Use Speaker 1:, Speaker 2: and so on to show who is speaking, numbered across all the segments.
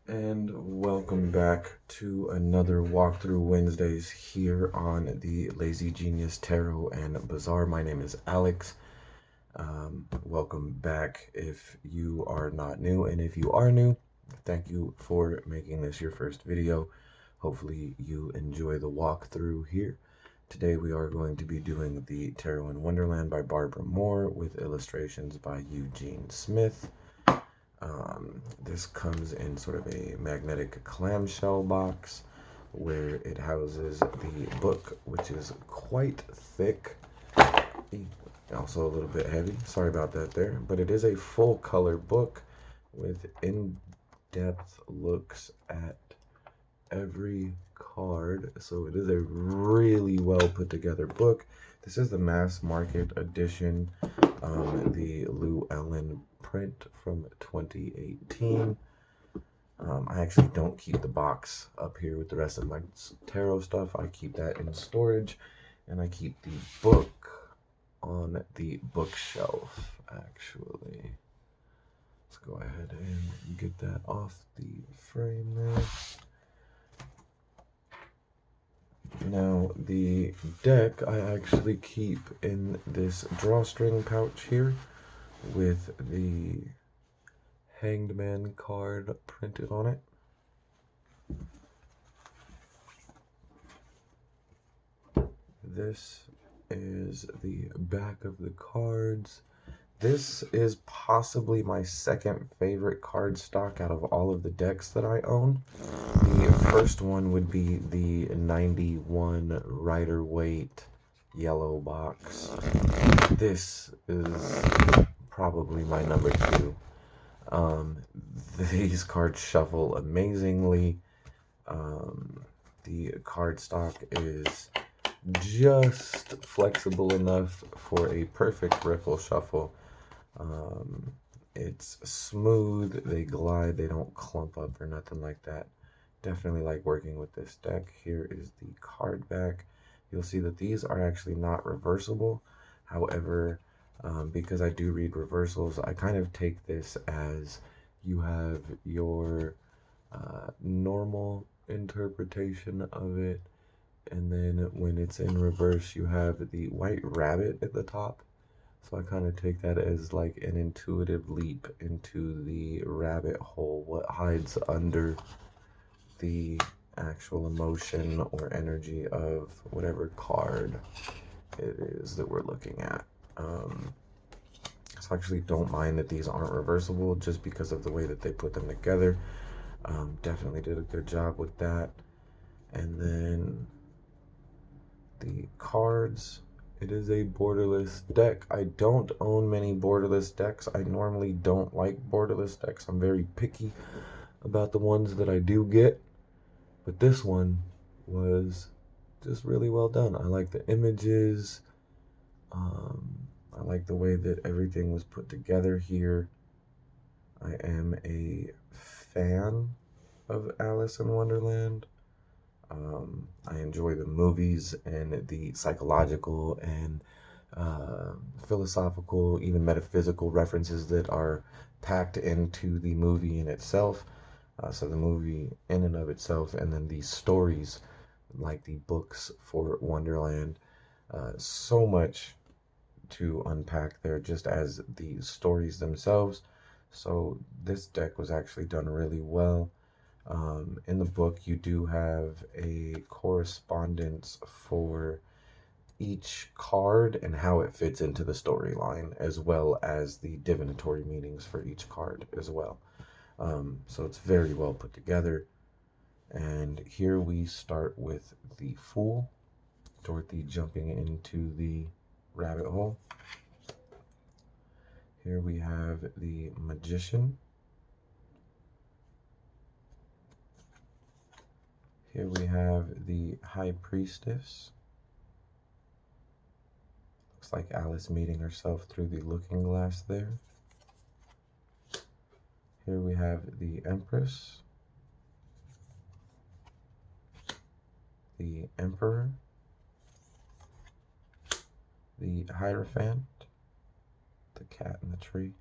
Speaker 1: And welcome back to another Walkthrough Wednesdays here on the Lazy Genius Tarot and Bazaar. My name is Alex. Welcome back if you are not new, and if you are new, thank you for making this your first video. Hopefully you enjoy the walkthrough here. Today we are going to be doing the Tarot in Wonderland by Barbara Moore with illustrations by Eugene Smith. This comes in sort of a magnetic clamshell box where it houses the book, which is quite thick, also a little bit heavy. Sorry about that there, but it is a full color book with in-depth looks at every card. So it is a really well put together book. This is the mass market edition, the Lou Ellen print from 2018. I actually don't keep the box up here with the rest of my tarot stuff. I keep that in storage, and I keep the book on the bookshelf, actually. Let's go ahead and get that off the frame there. Now, the deck I actually keep in this drawstring pouch here with the Hanged Man card printed on it. This is the back of the cards. This is possibly my second favorite card stock out of all of the decks that I own. The first one would be the 91 Rider-Waite yellow box. This is probably my number two. These cards shuffle amazingly. The cardstock is just flexible enough for a perfect riffle shuffle. It's smooth, they glide, they don't clump up or nothing like that. Definitely like working with this deck. Here is the card back. You'll see that these are actually not reversible. However, because I do read reversals, I kind of take this as you have your normal interpretation of it, and then when it's in reverse, you have the white rabbit at the top. So I kind of take that as like an intuitive leap into the rabbit hole, what hides under the actual emotion or energy of whatever card it is that we're looking at. So I actually don't mind that these aren't reversible just because of the way that they put them together. Definitely did a good job with that. And then the cards, it is a borderless deck. I don't own many borderless decks. I normally don't like borderless decks. I'm very picky about the ones that I do get. But this one was just really well done. I like the images. I like the way that everything was put together here. I am a fan of Alice in Wonderland. I enjoy the movies and the psychological and philosophical, even metaphysical references that are packed into the movie in itself. So the movie in and of itself, and then these stories, like the books for Wonderland, so much to unpack there just as the stories themselves. So this deck was actually done really well. In the book, you do have a correspondence for each card and how it fits into the storyline, as well as the divinatory meanings for each card as well. So it's very well put together. And here we start with the Fool, Dorothy jumping into the rabbit hole. Here we have the Magician. Here we have the High Priestess. Looks like Alice meeting herself through the looking glass there. Here we have the Empress, the Emperor, the Hierophant, the cat in the tree,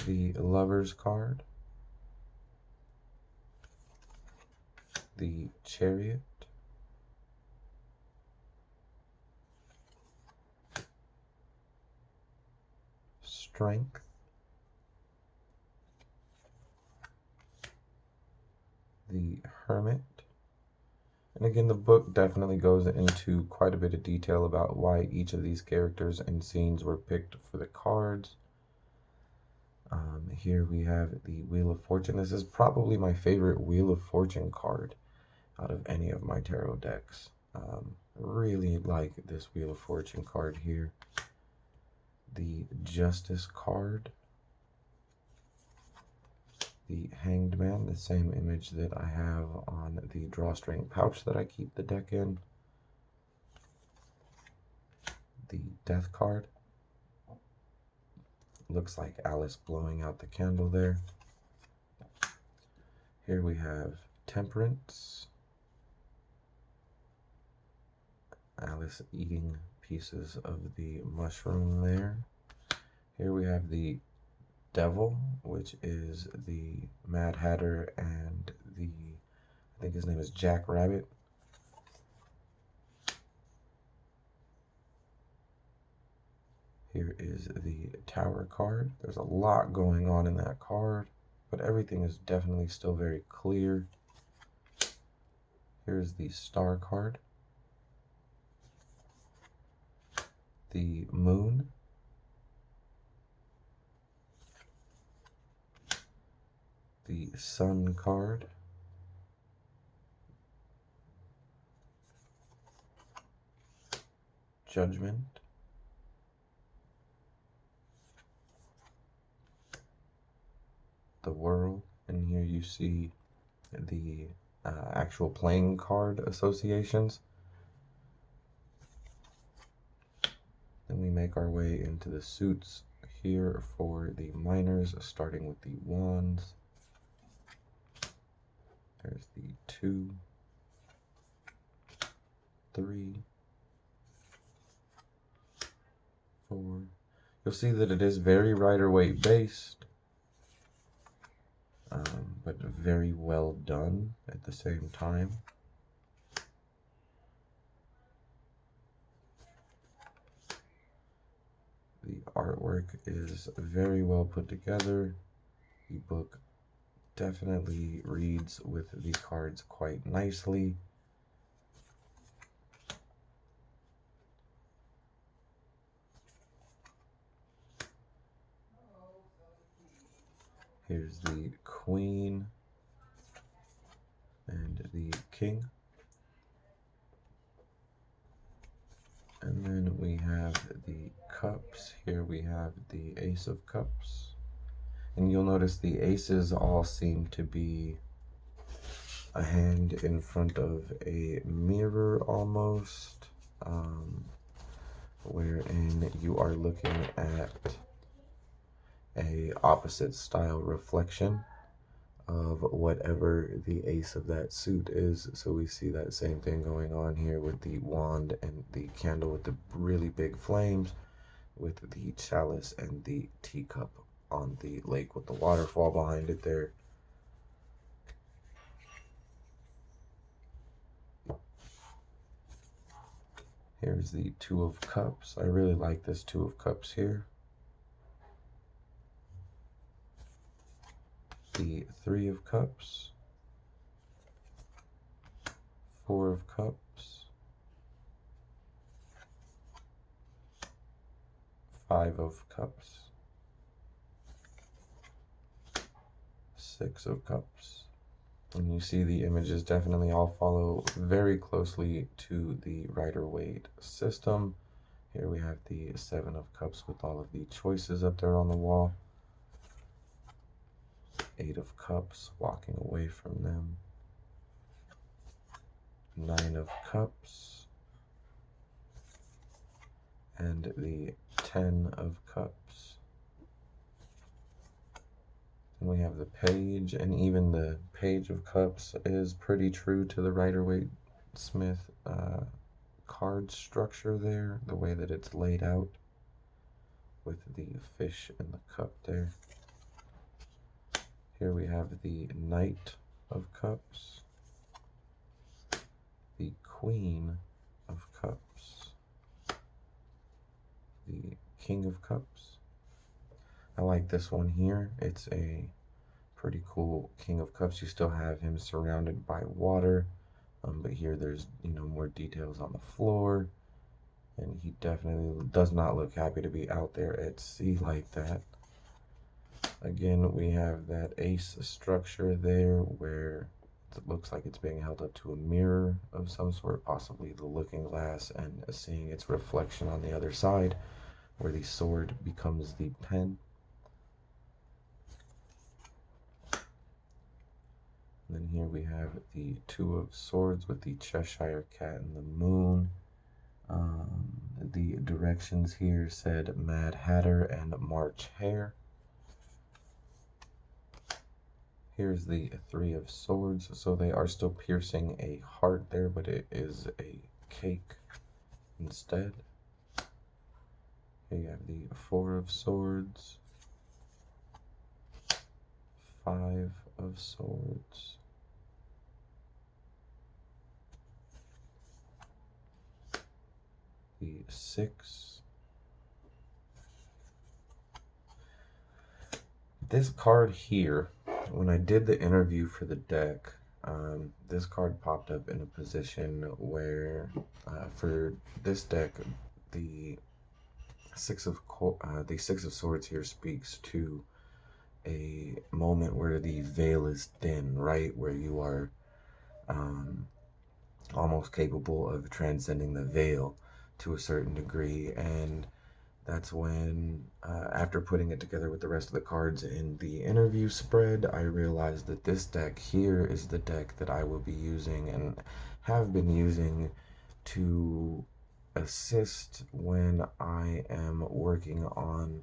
Speaker 1: the Lover's card, the Chariot, Strength, the Hermit. And again, the book definitely goes into quite a bit of detail about why each of these characters and scenes were picked for the cards. Here we have the Wheel of Fortune. This is probably my favorite Wheel of Fortune card out of any of my tarot decks. Really like this Wheel of Fortune card here. The Justice card, the Hanged Man, the same image that I have on the drawstring pouch that I keep the deck in. The Death card. Looks like Alice blowing out the candle there. Here we have Temperance. Alice eating pieces of the mushroom there. Here we have the Devil, which is the Mad Hatter and the, I think his name is Jack Rabbit. Here is the Tower card. There's a lot going on in that card, but everything is definitely still very clear. Here's the Star card. The Moon. The Sun card. Judgment. The World. And here you see the actual playing card associations. Then we make our way into the suits here for the minors, starting with the Wands. There's the 2, 3, 4. You'll see that it is very Rider-Waite based, but very well done at the same time. The artwork is very well put together. The book definitely reads with the cards quite nicely. Here's the Queen and the King. And then we have the Cups. Here we have the Ace of Cups. And you'll notice the aces all seem to be a hand in front of a mirror almost, wherein you are looking at a opposite style reflection of whatever the ace of that suit is. So we see that same thing going on here with the wand and the candle with the really big flames, with the chalice and the teacup on the lake with the waterfall behind it there. Here's the Two of Cups. I really like this Two of Cups here. The Three of Cups, Four of Cups, Five of Cups, Six of Cups. And you see the images definitely all follow very closely to the Rider-Waite system. Here we have the Seven of Cups with all of the choices up there on the wall. Eight of Cups, walking away from them. Nine of Cups. And the 10 of Cups. And we have the Page, and even the Page of Cups is pretty true to the Rider-Waite Smith card structure there, the way that it's laid out with the fish and the cup there. Here we have the Knight of Cups, the Queen of Cups, the King of Cups. I like this one here. It's a pretty cool King of Cups. You still have him surrounded by water, but here there's, more details on the floor, and he definitely does not look happy to be out there at sea like that. Again, we have that ace structure there where it looks like it's being held up to a mirror of some sort, possibly the looking glass, and seeing its reflection on the other side where the sword becomes the pen. And then here we have the Two of Swords with the Cheshire Cat and the Moon. The directions here said Mad Hatter and March Hare. Here's the Three of Swords. So they are still piercing a heart there, but it is a cake instead. Here you have the Four of Swords, Five of Swords, the Six. This card here, when I did the interview for the deck, this card popped up in a position where, for this deck, the Six of Swords here speaks to a moment where the veil is thin, right? Where you are almost capable of transcending the veil to a certain degree. And that's when, after putting it together with the rest of the cards in the interview spread, I realized that this deck here is the deck that I will be using and have been using to assist when I am working on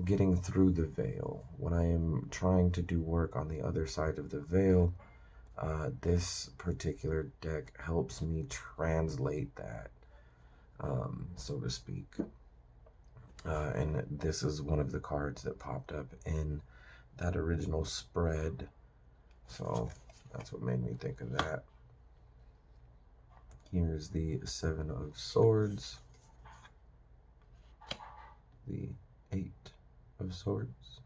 Speaker 1: getting through the veil. When I am trying to do work on the other side of the veil, this particular deck helps me translate that, so to speak. And this is one of the cards that popped up in that original spread. So that's what made me think of that. Here's the Seven of Swords, the Eight of Swords,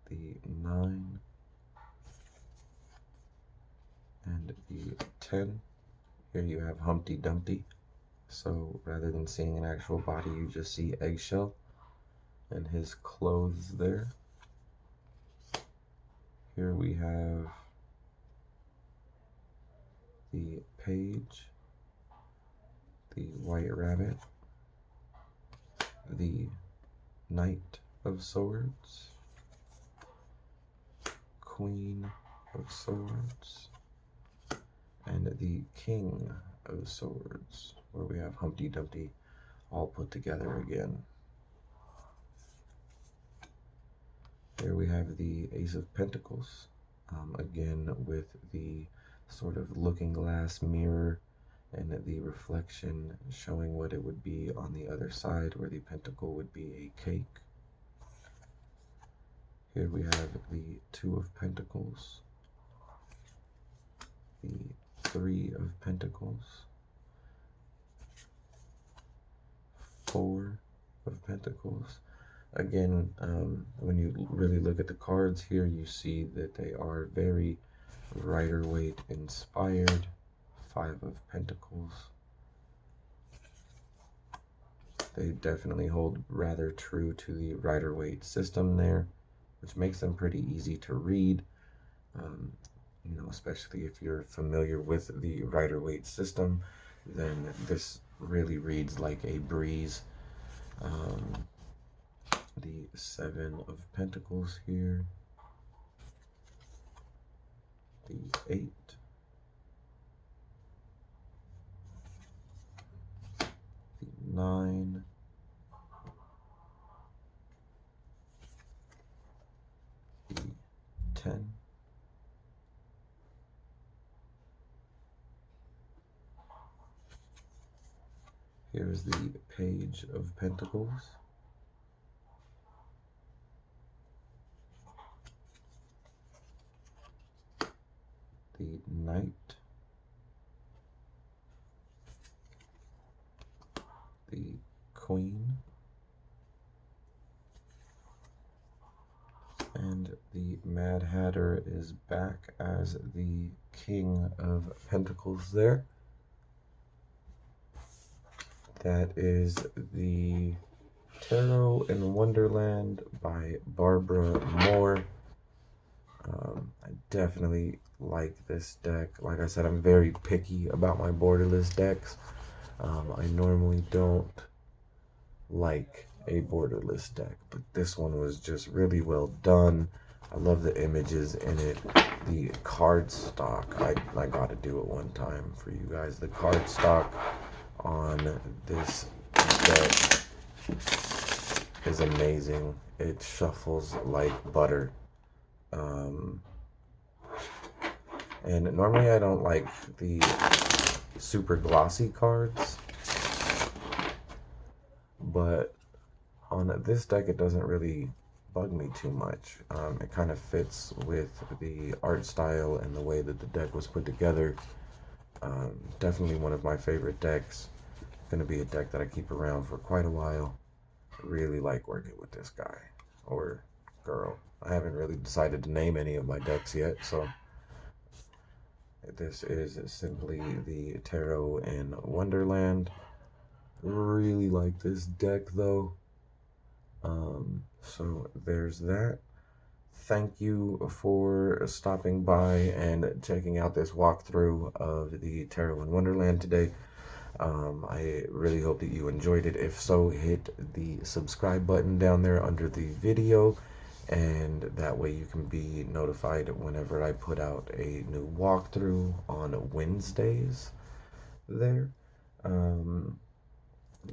Speaker 1: the 9, and the 10. Here you have Humpty Dumpty. So rather than seeing an actual body, you just see eggshell and his clothes there. Here we have the Page, the White Rabbit, the Knight of Swords, Queen of Swords, and the King of Swords, where we have Humpty Dumpty all put together again. Here we have the Ace of Pentacles, again with the sort of looking glass mirror and the reflection showing what it would be on the other side, where the pentacle would be a cake. Here we have the Two of Pentacles, the Three of Pentacles, Four of Pentacles. Again, when you really look at the cards here, you see that they are very Rider-Waite inspired. Five of Pentacles. They definitely hold rather true to the Rider-Waite system there, which makes them pretty easy to read. Especially if you're familiar with the Rider-Waite system, then this really reads like a breeze. The Seven of Pentacles here, the 8, the 9, the 10, here's the Page of Pentacles, the knight, the queen, and the Mad Hatter is back as the King of Pentacles there. That is the Tarot in Wonderland by Barbara Moore. I definitely like this deck. Like I said, I'm very picky about my borderless decks. I normally don't like a borderless deck, but this one was just really well done. I love the images in it. The card stock, I gotta do it one time for you guys. The card stock on this deck is amazing. It shuffles like butter. And normally I don't like the super glossy cards, but on this deck it doesn't really bug me too much. It kind of fits with the art style and the way that the deck was put together. Definitely one of my favorite decks. Going to be a deck that I keep around for quite a while. I really like working with this guy or girl. I haven't really decided to name any of my decks yet, so this is simply the Tarot in Wonderland. Really like this deck though. So there's that. Thank you for stopping by and checking out this walkthrough of the Tarot in Wonderland today. I really hope that you enjoyed it. If so, hit the subscribe button down there under the video, and that way you can be notified whenever I put out a new walkthrough on Wednesdays there.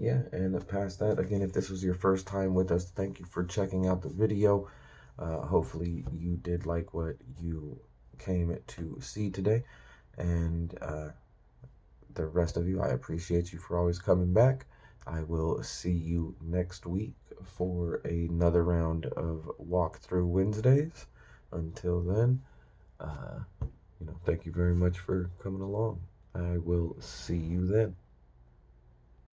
Speaker 1: Yeah, and past that, again, if this was your first time with us, thank you for checking out the video. Hopefully you did like what you came to see today, and the rest of you, I appreciate you for always coming back. I will see you next week for another round of Walkthrough Wednesdays. Until then, thank you very much for coming along. I will see you then.